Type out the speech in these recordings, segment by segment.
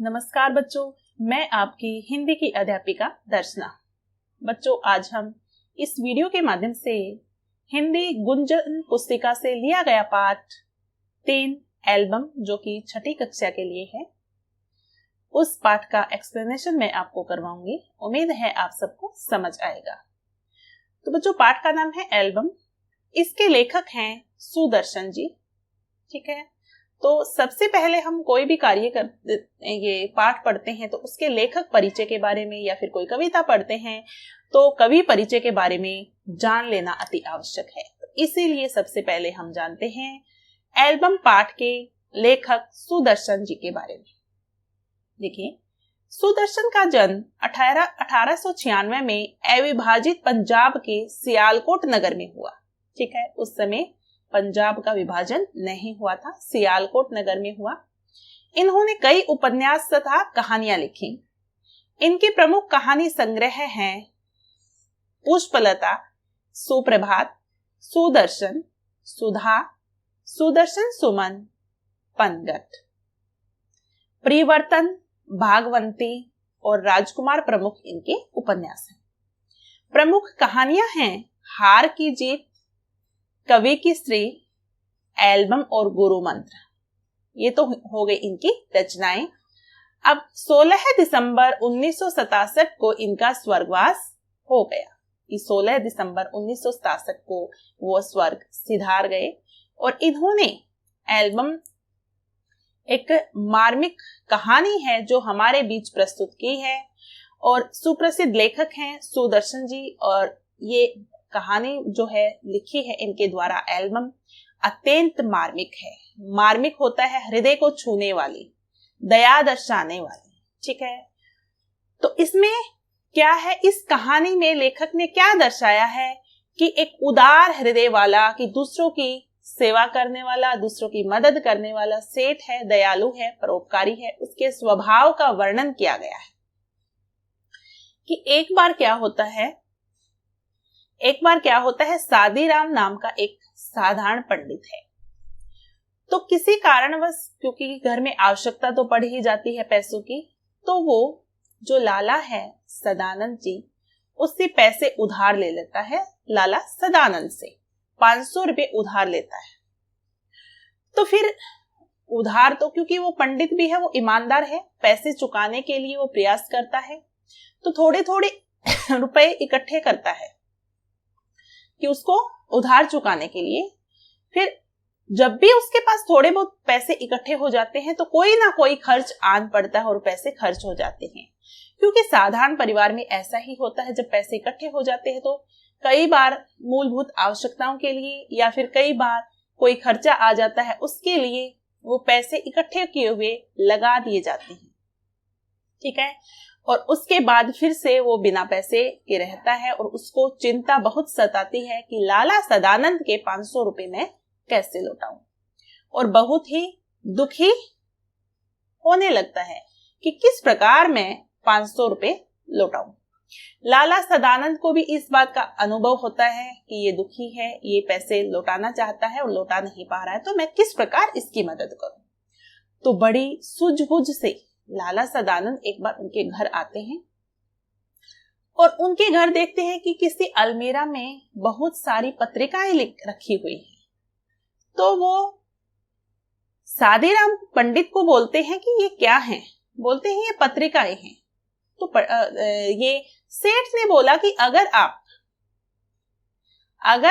नमस्कार बच्चों, मैं आपकी हिंदी की अध्यापिका दर्शना। बच्चों, आज हम इस वीडियो के माध्यम से हिंदी गुंजन पुस्तिका से लिया गया पाठ 3 एल्बम, जो कि छठी कक्षा के लिए है, उस पाठ का एक्सप्लेनेशन मैं आपको करवाऊंगी। उम्मीद है आप सबको समझ आएगा। तो बच्चों, पाठ का नाम है एल्बम। इसके लेखक हैं सुदर्शन जी। ठीक है, तो सबसे पहले हम कोई भी ये पाठ पढ़ते हैं तो उसके लेखक परिचय के बारे में, या फिर कोई कविता पढ़ते हैं तो कवि परिचय के बारे में जान लेना अति आवश्यक है। तो इसीलिए सबसे पहले हम जानते हैं एल्बम पाठ के लेखक सुदर्शन जी के बारे में। देखिए, सुदर्शन का जन्म 1896 में अविभाजित पंजाब के सियालकोट नगर में हुआ। ठीक है, उस समय पंजाब का विभाजन नहीं हुआ था, सियालकोट नगर में हुआ। इन्होंने कई उपन्यास तथा कहानियां लिखी। इनके प्रमुख कहानी संग्रह हैं पुष्पलता, सुप्रभात, सुदर्शन, सुधा, सुदर्शन सुमन, पनघट, परिवर्तन, भागवंती और राजकुमार प्रमुख इनके उपन्यास हैं। प्रमुख कहानियां हैं हार की जीत, कवि की स्त्री, एल्बम और गुरु मंत्र। ये तो हो गई इनकी रचनाएं। अब 16 दिसंबर 1967 को इनका स्वर्गवास हो गया। 16 दिसंबर 1967 को वो स्वर्ग सिधार गए और इन्होंने एल्बम एक मार्मिक कहानी है जो हमारे बीच प्रस्तुत की है, और सुप्रसिद्ध लेखक हैं सुदर्शन जी। और ये कहानी जो है लिखी है इनके द्वारा, एल्बम अत्यंत मार्मिक है। मार्मिक होता है हृदय को छूने वाली, दया दर्शाने वाली। ठीक है, तो इसमें क्या है, इस कहानी में लेखक ने क्या दर्शाया है कि एक उदार हृदय वाला, कि दूसरों की सेवा करने वाला, दूसरों की मदद करने वाला सेठ है, दयालु है, परोपकारी है, उसके स्वभाव का वर्णन किया गया है। कि एक बार क्या होता है, सादीराम नाम का एक साधारण पंडित है। तो किसी कारणवश, क्योंकि घर में आवश्यकता तो पड़ ही जाती है पैसों की, तो वो जो लाला है सदानंद जी, उससे पैसे उधार ले लेता है। लाला सदानंद से 500 रुपए उधार लेता है। तो फिर उधार तो, क्योंकि वो पंडित भी है, वो ईमानदार है, पैसे चुकाने के लिए वो प्रयास करता है, तो थोड़े थोड़े रुपए इकट्ठे करता है कि उसको उधार चुकाने के लिए। फिर जब भी उसके पास थोड़े बहुत पैसे इकट्ठे हो जाते हैं तो कोई ना कोई खर्च आन पड़ता है और पैसे खर्च हो जाते हैं। क्योंकि साधारण परिवार में ऐसा ही होता है, जब पैसे इकट्ठे हो जाते हैं तो कई बार मूलभूत आवश्यकताओं के लिए, या फिर कई बार कोई खर्चा आ जाता है, उसके लिए वो पैसे इकट्ठे किए हुए लगा दिए जाते हैं। ठीक है, और उसके बाद फिर से वो बिना पैसे के रहता है और उसको चिंता बहुत सताती है कि लाला सदानंद के 500 रुपए मैं कैसे लौटाऊं, और बहुत ही दुखी होने लगता है कि किस प्रकार मैं 500 रुपए लौटाऊं। लाला सदानंद को भी इस बात का अनुभव होता है कि ये दुखी है, ये पैसे लौटाना चाहता है और लौटा नहीं पा रहा है, तो मैं किस प्रकार इसकी मदद करूं। तो बड़ी सूझबूझ से लाला सदानंद एक बार उनके घर आते हैं और उनके घर देखते हैं कि किसी अलमीरा में बहुत सारी पत्रिकाएं रखी हुई हैं। तो वो सादीराम पंडित को बोलते हैं कि ये क्या है। बोलते हैं ये पत्रिकाएं हैं। तो ये सेठ ने बोला कि अगर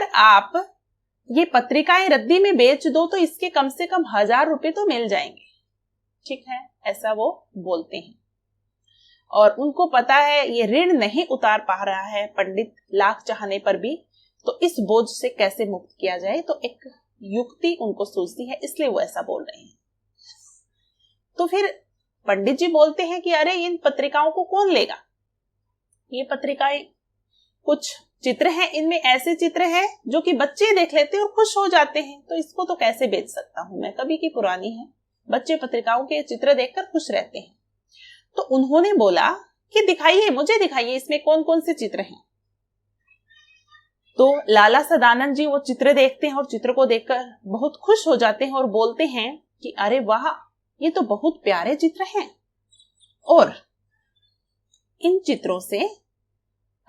आप ये पत्रिकाएं रद्दी में बेच दो तो इसके कम से कम 1000 रुपए तो मिल जाएंगे। ठीक है, ऐसा वो बोलते हैं। और उनको पता है ये ऋण नहीं उतार पा रहा है पंडित, लाख चाहने पर भी, तो इस बोझ से कैसे मुक्त किया जाए। तो एक युक्ति उनको सूझती है, इसलिए वो ऐसा बोल रहे हैं। तो फिर पंडित जी बोलते हैं कि अरे इन पत्रिकाओं को कौन लेगा। ये पत्रिकाएं, कुछ चित्र हैं, इनमें ऐसे चित्र हैं जो कि बच्चे देख लेते हैं और खुश हो जाते हैं, तो इसको तो कैसे बेच सकता हूं मैं, कभी की पुरानी है, बच्चे पत्रिकाओं के चित्र देखकर खुश रहते हैं। तो उन्होंने बोला कि दिखाइए, मुझे दिखाइए इसमें कौन कौन से चित्र हैं। तो लाला सदानंद जी वो चित्र देखते हैं और चित्र को देखकर बहुत खुश हो जाते हैं और बोलते हैं कि अरे वाह, ये तो बहुत प्यारे चित्र हैं। और इन चित्रों से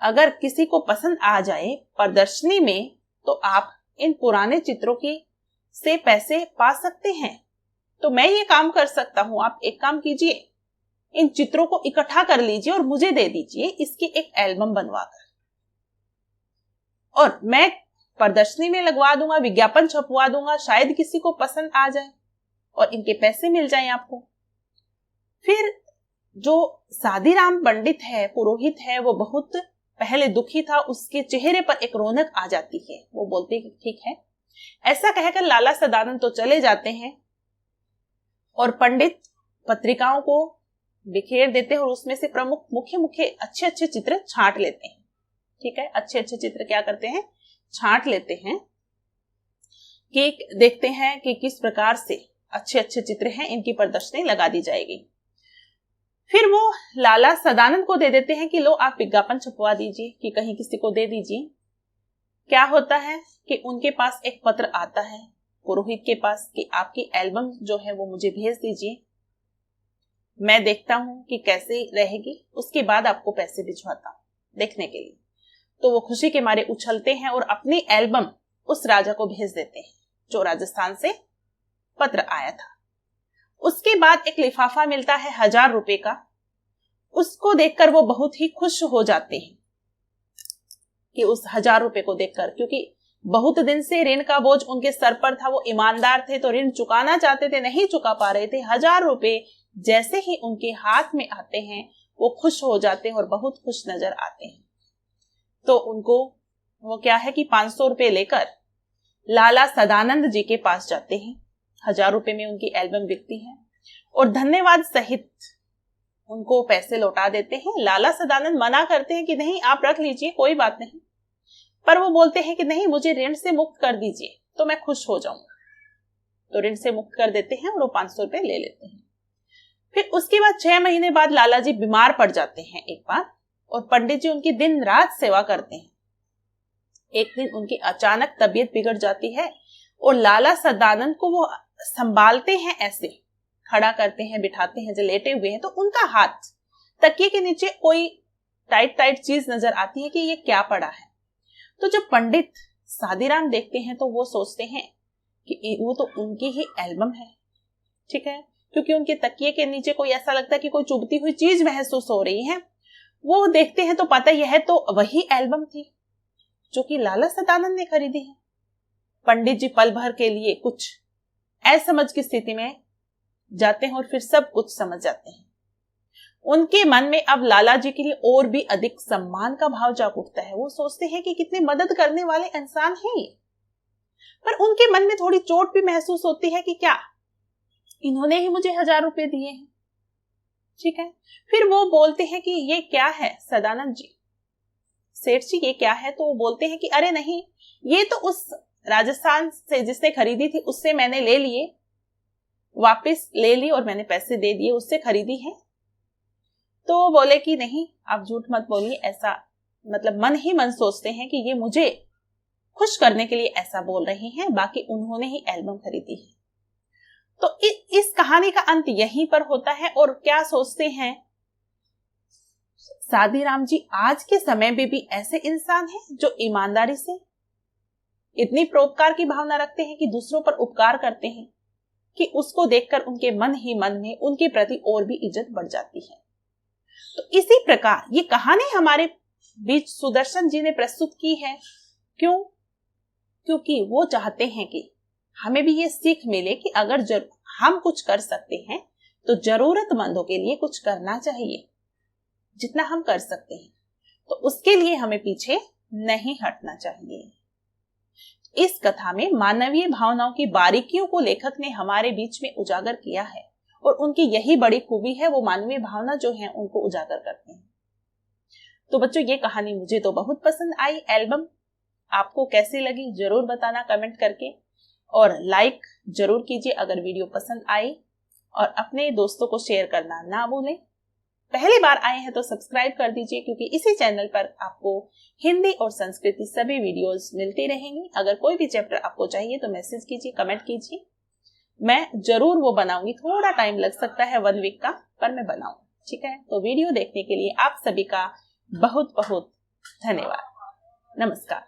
अगर किसी को पसंद आ जाए प्रदर्शनी में, तो आप इन पुराने चित्रों की से पैसे पा सकते हैं। तो मैं ये काम कर सकता हूं, आप एक काम कीजिए, इन चित्रों को इकट्ठा कर लीजिए और मुझे दे दीजिए इसकी एक एल्बम बनवाकर, और मैं प्रदर्शनी में लगवा दूंगा, विज्ञापन छपवा दूंगा, शायद किसी को पसंद आ जाए और इनके पैसे मिल जाएं आपको। फिर जो सादीराम पंडित है, पुरोहित है, वो बहुत पहले दुखी था, उसके चेहरे पर एक रौनक आ जाती है। वो बोलते हैं कि ठीक है। ऐसा कहकर लाला सदानंद तो चले जाते हैं और पंडित पत्रिकाओं को बिखेर देते हैं और उसमें से प्रमुख मुख्य मुख्य अच्छे अच्छे चित्र छांट लेते हैं। ठीक है, अच्छे अच्छे चित्र क्या करते हैं, छांट लेते हैं, कि देखते हैं कि किस प्रकार से अच्छे अच्छे चित्र हैं, इनकी प्रदर्शनी लगा दी जाएगी। फिर वो लाला सदानंद को दे देते हैं कि लो आप विज्ञापन छपवा दीजिए, कि कहीं किसी को दे दीजिए। क्या होता है कि उनके पास एक पत्र आता है पुरोहित के पास कि आपकी एल्बम जो है वो मुझे भेज दीजिए, मैं देखता हूं कि कैसे रहेगी, उसके बाद आपको पैसे भिजवाता हूं देखने के लिए। तो वो खुशी के मारे उछलते हैं और अपनी एल्बम उस राजा को भेज देते हैं जो राजस्थान से पत्र आया था। उसके बाद एक लिफाफा मिलता है 1000 रुपए का। उसको देखकर वो बहुत ही खुश हो जाते हैं कि उस 1000 रुपए को देखकर, क्योंकि बहुत दिन से ऋण का बोझ उनके सर पर था, वो ईमानदार थे तो ऋण चुकाना चाहते थे, नहीं चुका पा रहे थे। 1000 रुपए जैसे ही उनके हाथ में आते हैं वो खुश हो जाते हैं और बहुत खुश नजर आते हैं। तो उनको वो क्या है कि 500 रुपए लेकर लाला सदानंद जी के पास जाते हैं। 1000 रुपए में उनकी एल्बम बिकती है और धन्यवाद सहित उनको पैसे लौटा देते हैं। लाला सदानंद मना करते हैं कि नहीं आप रख लीजिए, कोई बात नहीं, पर वो बोलते हैं कि नहीं मुझे ऋण से मुक्त कर दीजिए तो मैं खुश हो जाऊंगा। तो ऋण से मुक्त कर देते हैं और वो 500 रुपए ले लेते हैं। फिर उसके बाद 6 महीने बाद लाला जी बीमार पड़ जाते हैं एक बार, और पंडित जी उनकी दिन रात सेवा करते हैं। एक दिन उनकी अचानक तबीयत बिगड़ जाती है और लाला सदानंद को वो संभालते हैं, ऐसे खड़ा करते हैं, बिठाते हैं, जो लेटे हुए हैं, तो उनका हाथ तकिए के नीचे कोई टाइट टाइट चीज नजर आती है कि ये क्या पड़ा है। तो जब पंडित सादीराम देखते हैं तो वो सोचते हैं कि वो तो उनकी ही एल्बम है। ठीक है, क्योंकि उनके तकिए के नीचे कोई ऐसा लगता है कि कोई चुभती हुई चीज महसूस हो रही है। वो देखते हैं तो पता यह है तो वही एल्बम थी जो कि लाला सदानंद ने खरीदी है। पंडित जी पल भर के लिए कुछ असमझ की स्थिति में जाते हैं और फिर सब कुछ समझ जाते हैं। उनके मन में अब लाला जी के लिए और भी अधिक सम्मान का भाव जाग उठता है। वो सोचते हैं कि कितने मदद करने वाले इंसान हैं ये, पर उनके मन में थोड़ी चोट भी महसूस होती है कि क्या इन्होंने ही मुझे 1000 रुपए दिए हैं। ठीक है, फिर वो बोलते हैं कि ये क्या है सदानंद जी, सेठ जी ये क्या है। तो वो बोलते हैं कि अरे नहीं, ये तो उस राजस्थान से जिसने खरीदी थी उससे मैंने ले लिए, वापस ले ली और मैंने पैसे दे दिए, उससे खरीदी है। तो वो बोले कि नहीं आप झूठ मत बोलिए, ऐसा मतलब मन ही मन सोचते हैं कि ये मुझे खुश करने के लिए ऐसा बोल रहे हैं, बाकी उन्होंने ही एल्बम खरीदी है। तो इस कहानी का अंत यहीं पर होता है। और क्या सोचते हैं सादीराम जी, आज के समय में भी ऐसे इंसान हैं जो ईमानदारी से इतनी परोपकार की भावना रखते हैं कि दूसरों पर उपकार करते हैं, कि उसको देखकर उनके मन ही मन में उनके प्रति और भी इज्जत बढ़ जाती है। तो इसी प्रकार ये कहानी हमारे बीच सुदर्शन जी ने प्रस्तुत की है। क्यों? क्योंकि वो चाहते हैं कि हमें भी ये सीख मिले कि अगर हम कुछ कर सकते हैं तो जरूरतमंदों के लिए कुछ करना चाहिए, जितना हम कर सकते हैं, तो उसके लिए हमें पीछे नहीं हटना चाहिए। इस कथा में मानवीय भावनाओं की बारीकियों को लेखक ने हमारे बीच में उजागर किया है, और उनकी यही बड़ी खूबी है, वो मानवीय भावना जो है उनको उजागर करते हैं। तो बच्चों ये कहानी मुझे तो बहुत पसंद आई। एल्बम आपको कैसी लगी जरूर बताना कमेंट करके, और लाइक जरूर कीजिए अगर वीडियो पसंद आई, और अपने दोस्तों को शेयर करना ना भूलें। पहली बार आए हैं तो सब्सक्राइब कर दीजिए, क्योंकि इसी चैनल पर आपको हिंदी और संस्कृत सभी वीडियोस मिलती रहेंगी। अगर कोई भी चैप्टर आपको चाहिए तो मैसेज कीजिए, कमेंट कीजिए, मैं जरूर वो बनाऊंगी। थोड़ा टाइम लग सकता है 1 वीक का, पर मैं बनाऊंगी। ठीक है, तो वीडियो देखने के लिए आप सभी का बहुत बहुत धन्यवाद। नमस्कार।